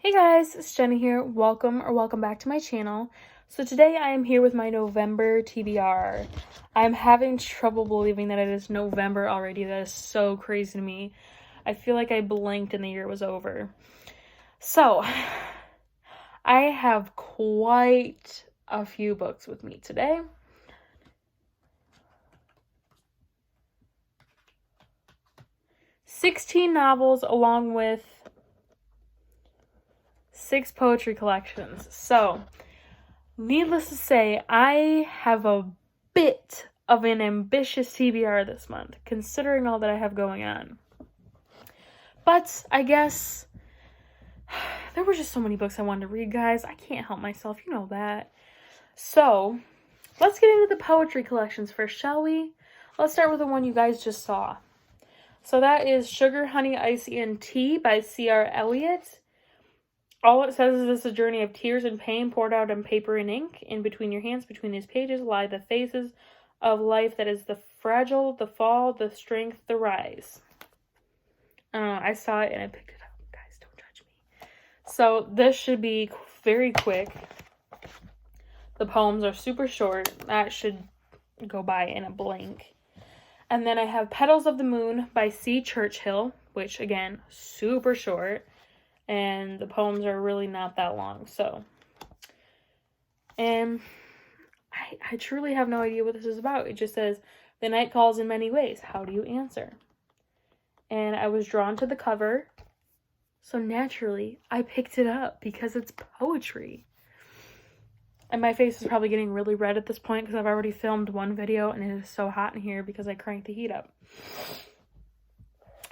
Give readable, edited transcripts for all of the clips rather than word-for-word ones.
Hey guys, it's Jenny here. Welcome back to my channel. So today I am here with my November TBR. I'm having trouble believing that it is November already. That is so crazy to me. I feel like I blinked and the year was over. So, I have quite a few books with me today. "16 novels along with 6 poetry collections. So, needless to say, I have a bit of an ambitious TBR this month, considering all that I have going on. But I guess there were just so many books I wanted to read, guys. I can't help myself, you know that. So, let's get into the poetry collections first, shall we? Let's start with the one you guys just saw. So that is Sugar, Honey, Icy, and Tea by C.R. Elliott. All it says is it's a journey of tears and pain poured out on paper and ink. In between your hands, between these pages, lie the phases of life that is the fragile, the fall, the strength, the rise. I don't know, I saw it and I picked it up. Guys, don't judge me. So this should be very quick. The poems are super short. That should go by in a blink. And then I have Petals of the Moon by C. Churchill, which again, super short. And the poems are really not that long, so. And I truly have no idea what this is about. It just says, the night calls in many ways. How do you answer? And I was drawn to the cover. So naturally, I picked it up because it's poetry. And my face is probably getting really red at this point because I've already filmed one video and it is so hot in here because I cranked the heat up.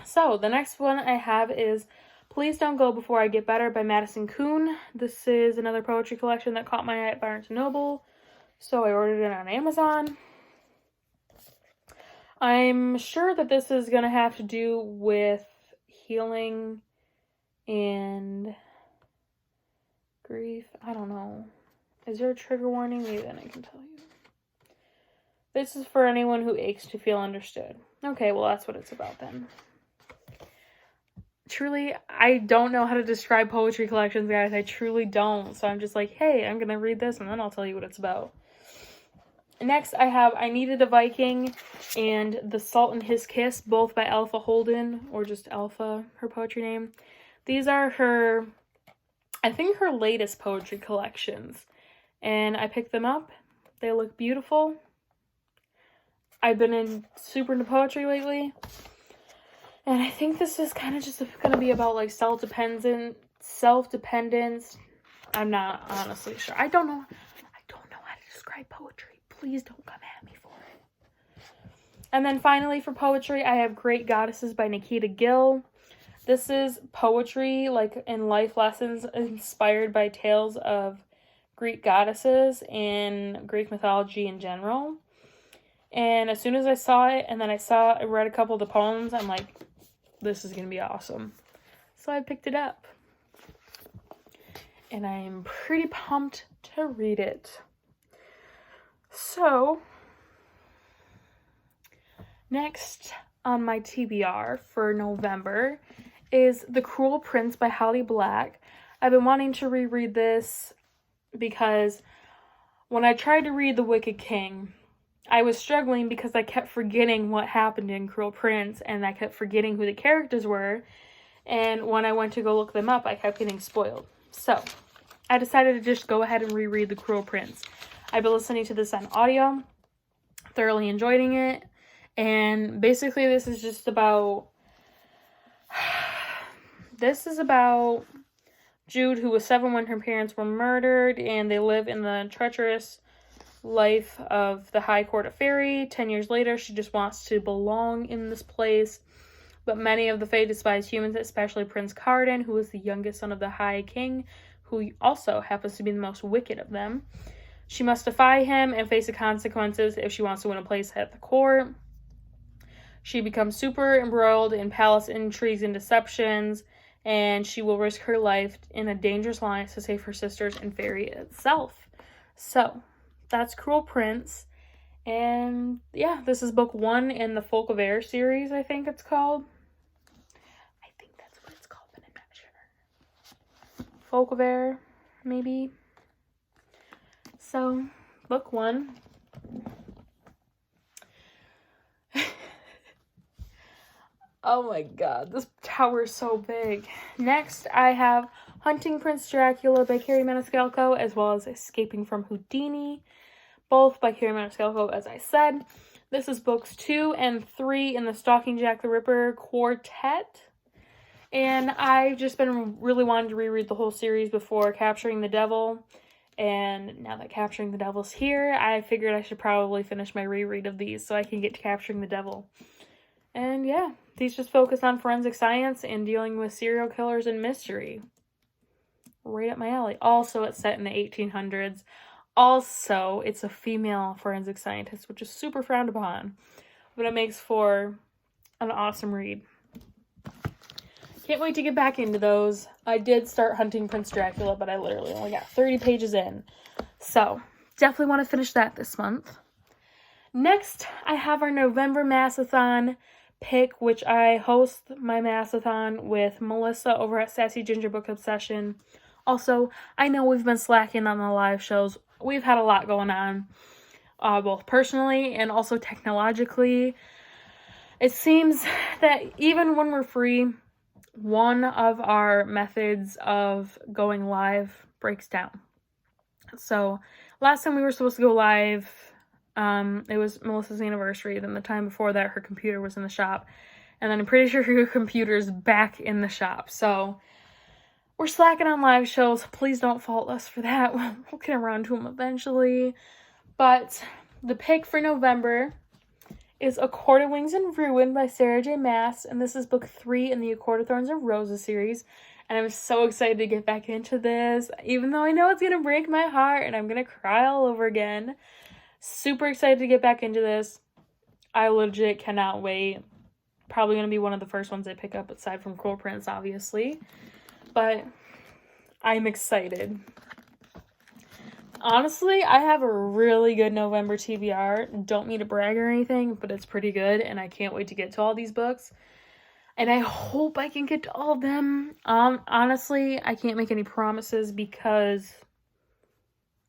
So the next one I have is Please Don't Go Before I Get Better by Madison Kuhn. This is another poetry collection that caught my eye at Barnes & Noble, so I ordered it on Amazon. I'm sure that this is going to have to do with healing and grief. I don't know. Is there a trigger warning? Maybe then I can tell you. This is for anyone who aches to feel understood. Okay, well that's what it's about then. Truly, I don't know how to describe poetry collections, guys. I truly don't. So I'm just like, hey, I'm going to read this and then I'll tell you what it's about. Next, I have I Needed a Viking and The Salt and His Kiss, both by Alpha Holden, or just Alpha, her poetry name. These are her, I think her latest poetry collections. And I picked them up. They look beautiful. I've been super into poetry lately. And I think this is kind of just going to be about, like, self-dependence. I'm not honestly sure. I don't know how to describe poetry. Please don't come at me for it. And then finally for poetry, I have Great Goddesses by Nikita Gill. This is poetry, like, in life lessons inspired by tales of Greek goddesses and Greek mythology in general. And as soon as I saw it, and then I read a couple of the poems, I'm like, this is going to be awesome. So I picked it up. And I'm pretty pumped to read it. So, next on my TBR for November is The Cruel Prince by Holly Black. I've been wanting to reread this because when I tried to read The Wicked King, I was struggling because I kept forgetting what happened in Cruel Prince, and I kept forgetting who the characters were, and when I went to go look them up, I kept getting spoiled. So, I decided to just go ahead and reread The Cruel Prince. I've been listening to this on audio, thoroughly enjoying it, and basically this is just about, Jude, who was 7 when her parents were murdered, and they live in the treacherous life of the High Court of Fairy. 10 years later, she just wants to belong in this place, but many of the Fae despise humans, especially Prince Cardan, who is the youngest son of the High King, who also happens to be the most wicked of them. She must defy him and face the consequences if she wants to win a place at the court. She becomes super embroiled in palace intrigues and deceptions, and she will risk her life in a dangerous alliance to save her sisters and Fairy itself. So, that's Cruel Prince. And yeah, this is book 1 in the Folk of Air series, I think it's called. I think that's what it's called, but I'm not sure. Folk of Air, maybe. So, book 1. Oh my god, this tower is so big. Next, I have Hunting Prince Dracula by Carrie Maniscalco, as well as Escaping from Houdini, both by Carrie Maniscalco, as I said. This is books 2 and 3 in the Stalking Jack the Ripper quartet. And I've just been really wanting to reread the whole series before Capturing the Devil. And now that Capturing the Devil's here, I figured I should probably finish my reread of these so I can get to Capturing the Devil. And yeah, these just focus on forensic science and dealing with serial killers and mystery. Right up my alley. Also, it's set in the 1800s. Also, it's a female forensic scientist, which is super frowned upon. But it makes for an awesome read. Can't wait to get back into those. I did start Hunting Prince Dracula, but I literally only got 30 pages in. So, definitely want to finish that this month. Next, I have our November Massathon pick, which I host my Massathon with Melissa over at Sassy Ginger Book Obsession. Also, I know we've been slacking on the live shows. We've had a lot going on, both personally and also technologically. It seems that even when we're free, one of our methods of going live breaks down. So, last time we were supposed to go live, it was Melissa's anniversary. Then the time before that, her computer was in the shop. And then I'm pretty sure her computer's back in the shop. So, we're slacking on live shows. Please don't fault us for that. We'll get around to them eventually. But the pick for November is A Court of Wings and Ruin by Sarah J. Maas. And this is book 3 in the A Court of Thorns and Roses series. And I'm so excited to get back into this. Even though I know it's going to break my heart and I'm going to cry all over again. Super excited to get back into this. I legit cannot wait. Probably going to be one of the first ones I pick up, aside from Cruel Prince, obviously. But I'm excited. Honestly, I have a really good November TBR. Don't mean to brag or anything, but it's pretty good. And I can't wait to get to all these books. And I hope I can get to all of them. Honestly, I can't make any promises because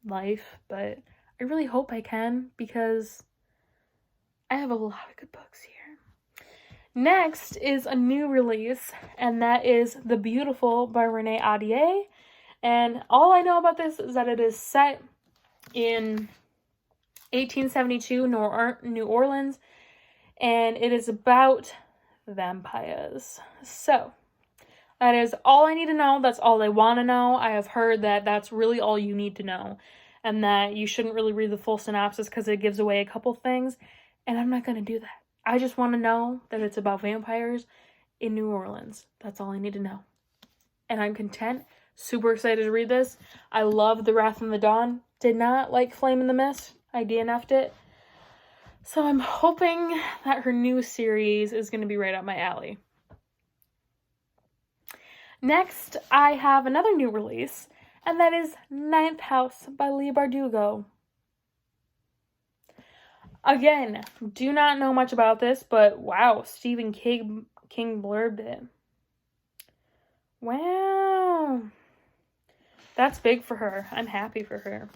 life, but I really hope I can because I have a lot of good books here. Next is a new release, and that is The Beautiful by Renee Ahdieh. And all I know about this is that it is set in 1872 New Orleans, and it is about vampires. So, that is all I need to know. That's all I want to know. I have heard that that's really all you need to know. And that you shouldn't really read the full synopsis because it gives away a couple things. And I'm not going to do that. I just want to know that it's about vampires in New Orleans. That's all I need to know. And I'm content. Super excited to read this. I love The Wrath and the Dawn. Did not like Flame in the Mist. I DNF'd it. So I'm hoping that her new series is going to be right up my alley. Next, I have another new release. And that is Ninth House by Leigh Bardugo. Again, do not know much about this, but wow, Stephen King blurbed it. Wow. That's big for her. I'm happy for her.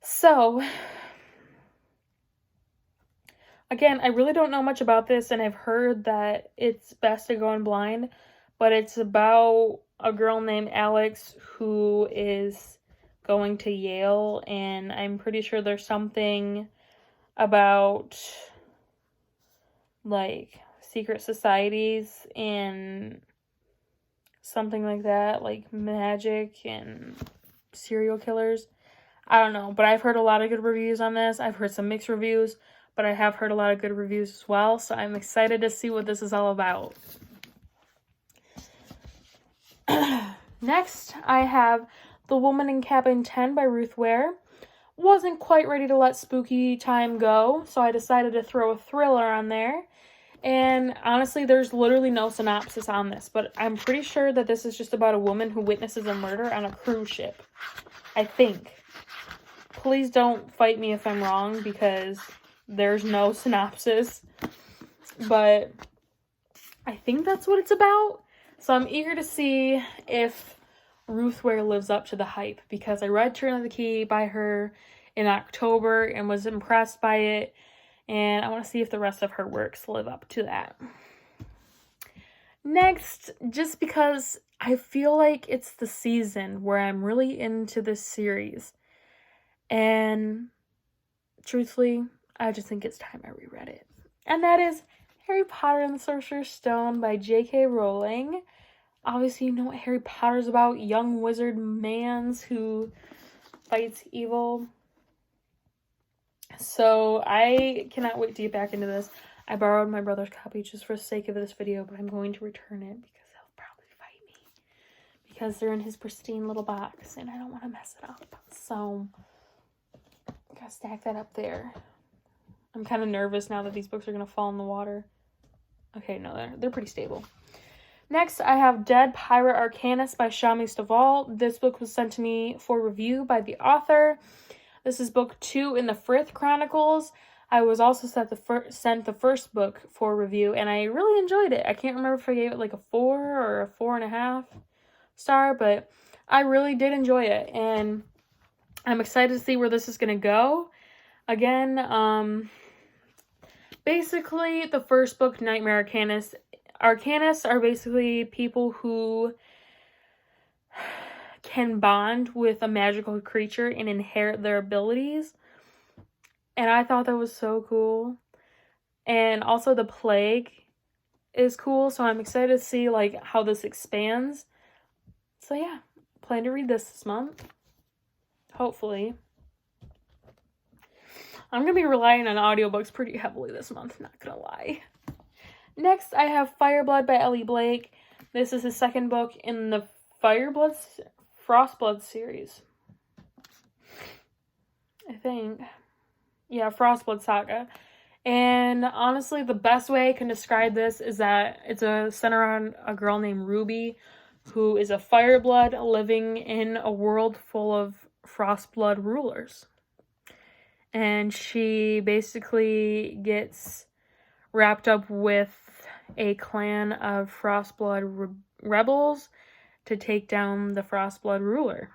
So, again, I really don't know much about this, and I've heard that it's best to go in blind, but it's about a girl named Alex who is going to Yale, and I'm pretty sure there's something about, like, secret societies and something like that, like magic and serial killers. I don't know, but I've heard a lot of good reviews on this. I've heard some mixed reviews, but I have heard a lot of good reviews as well, so I'm excited to see what this is all about. Next, I have The Woman in Cabin 10 by Ruth Ware. Wasn't quite ready to let spooky time go, so I decided to throw a thriller on there. And honestly, there's literally no synopsis on this, but I'm pretty sure that this is just about a woman who witnesses a murder on a cruise ship. I think. Please don't fight me if I'm wrong, because there's no synopsis. But I think that's what it's about. So I'm eager to see if Ruth Ware lives up to the hype, because I read Turn of the Key by her in October and was impressed by it, and I want to see if the rest of her works live up to that. Next, just because I feel like it's the season where I'm really into this series, and truthfully, I just think it's time I reread it. And that is Harry Potter and the Sorcerer's Stone by J.K. Rowling. Obviously, you know what Harry Potter's about. Young wizard mans who fights evil. So I cannot wait to get back into this. I borrowed my brother's copy just for the sake of this video, but I'm going to return it because he'll probably fight me. Because they're in his pristine little box, and I don't want to mess it up. So, I gotta stack that up there. I'm kind of nervous now that these books are going to fall in the water. Okay, no, they're pretty stable. Next, I have Dead Pirate Arcanist by Shami Stovall. This book was sent to me for review by the author. This is book 2 in the Frith Chronicles. I was also sent the first book for review, and I really enjoyed it. I can't remember if I gave it like a 4 or a 4.5 star, but I really did enjoy it, and I'm excited to see where this is going to go. Again, basically, the first book, Nightmare Arcanists. Arcanists are basically people who can bond with a magical creature and inherit their abilities. And I thought that was so cool. And also the plague is cool, so I'm excited to see like how this expands. So yeah, plan to read this month. Hopefully. I'm going to be relying on audiobooks pretty heavily this month, not going to lie. Next, I have Fireblood by Ellie Blake. This is the second book in the Frostblood series. I think. Yeah, Frostblood Saga. And honestly, the best way I can describe this is that it's centered around a girl named Ruby, who is a Fireblood living in a world full of Frostblood rulers. And she basically gets wrapped up with a clan of Frostblood rebels to take down the Frostblood ruler.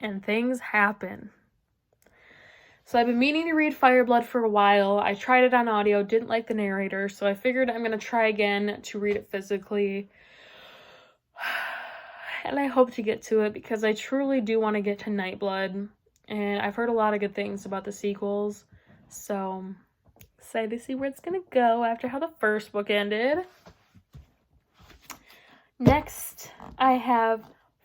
And things happen. So I've been meaning to read Fireblood for a while. I tried it on audio, didn't like the narrator, so I figured I'm going to try again to read it physically. And I hope to get to it because I truly do want to get to Nightblood. And I've heard a lot of good things about the sequels. So excited to see where it's going to go after how the first book ended. Next, I have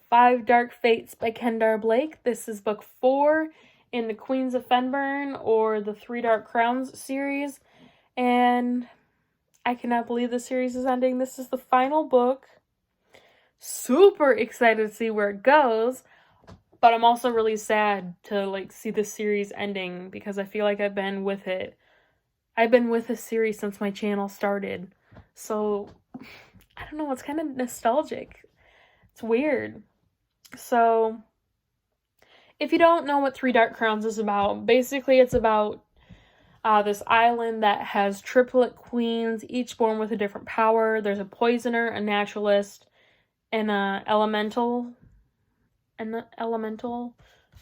Five Dark Fates by Kendar Blake. This is book 4 in the Queens of Fenburn or the Three Dark Crowns series. And I cannot believe the series is ending. This is the final book. Super excited to see where it goes. But I'm also really sad to see the series ending because I feel like I've been with it. I've been with this series since my channel started. So, I don't know, it's kind of nostalgic. It's weird. So, if you don't know what Three Dark Crowns is about, basically it's about this island that has triplet queens, each born with a different power. There's a poisoner, a naturalist, and an elemental.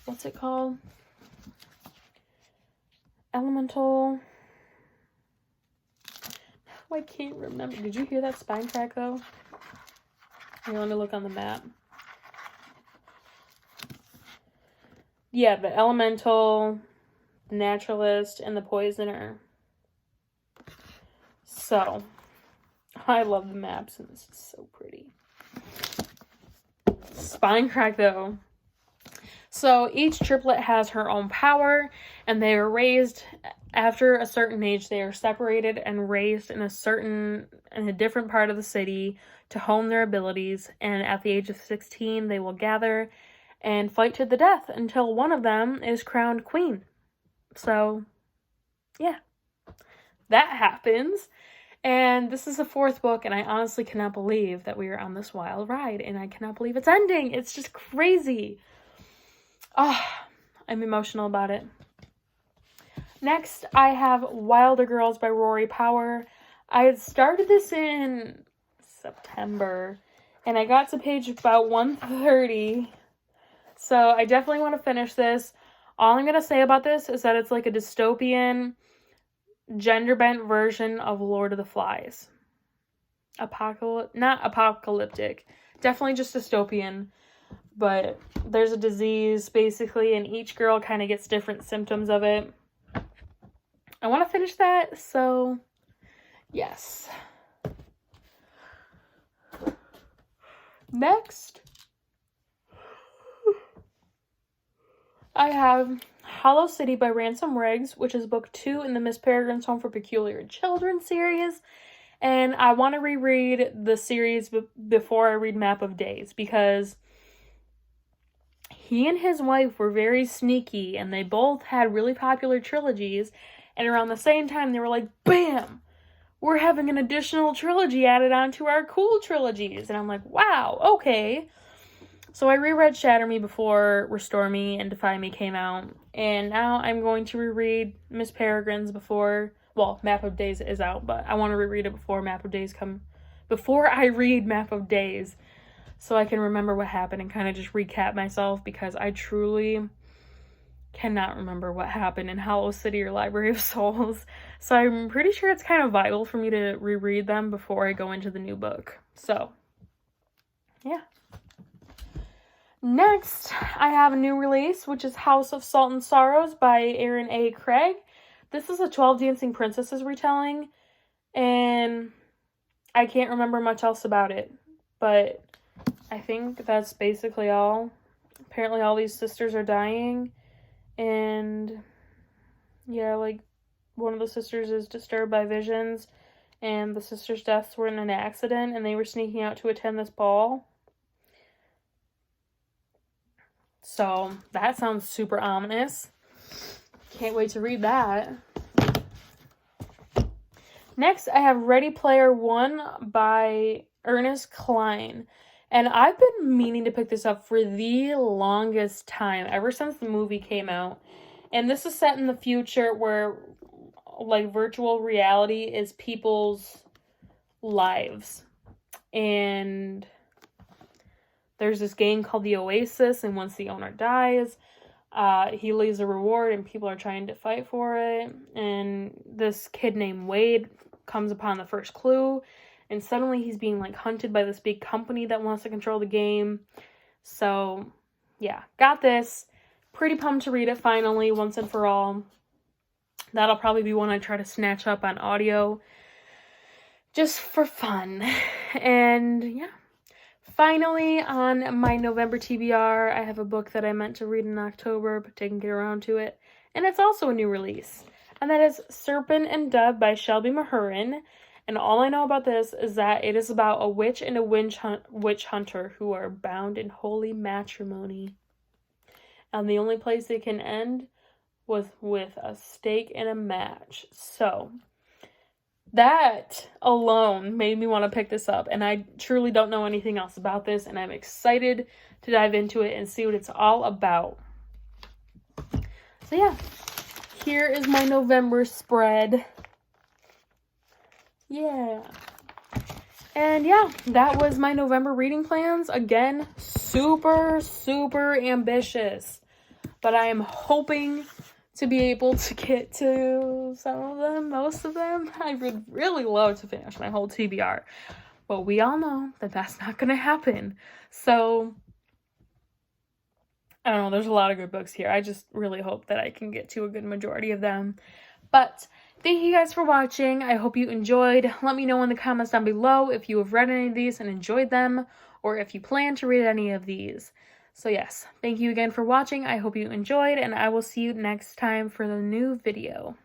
What's it called? Elemental. I can't remember. Did you hear that spine crack though? Here, let me look on the map. Yeah, the elemental, the naturalist, and the poisoner. So, I love the maps, and this is so pretty. Spine crack though. So each triplet has her own power, and they are raised after a certain age. They are separated and raised in a different part of the city to hone their abilities. And at the age of 16, they will gather and fight to the death until one of them is crowned queen. So, yeah, that happens. And this is the 4th book, and I honestly cannot believe that we are on this wild ride, and I cannot believe it's ending. It's just crazy. I'm emotional about it. Next, I have Wilder Girls by Rory Power. I had started this in September, And I got to page about 130. So I definitely want to finish this. All I'm going to say about this is that it's like a dystopian, gender-bent version of Lord of the Flies. Not apocalyptic. Definitely just dystopian. But there's a disease, basically, and each girl kind of gets different symptoms of it. I want to finish that, so yes. Next, I have Hollow City by Ransom Riggs, which is book 2 in the Miss Peregrine's Home for Peculiar Children series. And I want to reread the series before I read Map of Days, because he and his wife were very sneaky, and they both had really popular trilogies. And around the same time, they were like, bam! We're having an additional trilogy added onto our cool trilogies. And I'm like, wow, okay. So I reread Shatter Me before Restore Me and Defy Me came out. And now I'm going to reread Miss Peregrine's before, well, Map of Days is out, but I want to reread it before before I read Map of Days, so I can remember what happened and kind of just recap myself, because I truly cannot remember what happened in Hollow City or Library of Souls. So I'm pretty sure it's kind of vital for me to reread them before I go into the new book. So, yeah. Next, I have a new release, which is House of Salt and Sorrows by Aaron A. Craig. This is a 12 Dancing Princesses retelling, and I can't remember much else about it, but I think that's basically all. Apparently all these sisters are dying, and yeah, like, one of the sisters is disturbed by visions, and the sisters' deaths were in an accident, and they were sneaking out to attend this ball. So, that sounds super ominous. Can't wait to read that. Next, I have Ready Player One by Ernest Cline. And I've been meaning to pick this up for the longest time, ever since the movie came out. And this is set in the future where, like, virtual reality is people's lives. And there's this game called the Oasis, and once the owner dies, he leaves a reward, and people are trying to fight for it. And this kid named Wade comes upon the first clue, and suddenly he's being, like, hunted by this big company that wants to control the game. So, yeah, got this. Pretty pumped to read it finally, once and for all. That'll probably be one I try to snatch up on audio, just for fun. And, yeah. Finally, on my November TBR, I have a book that I meant to read in October, but didn't get around to it. And it's also a new release. And that is Serpent and Dig by Shelby Mahurin. And all I know about this is that it is about a witch and a witch hunter who are bound in holy matrimony. And the only place they can end was with a stake and a match. So, that alone made me want to pick this up. And I truly don't know anything else about this. And I'm excited to dive into it and see what it's all about. So yeah, here is my November spread. Yeah. And yeah, that was my November reading plans. Again, super, super ambitious. But I am hoping to be able to get to some of them, most of them. I would really love to finish my whole TBR. But we all know that that's not going to happen. So, I don't know, there's a lot of good books here. I just really hope that I can get to a good majority of them. But thank you guys for watching. I hope you enjoyed. Let me know in the comments down below if you have read any of these and enjoyed them, or if you plan to read any of these. So yes, thank you again for watching. I hope you enjoyed, and I will see you next time for the new video.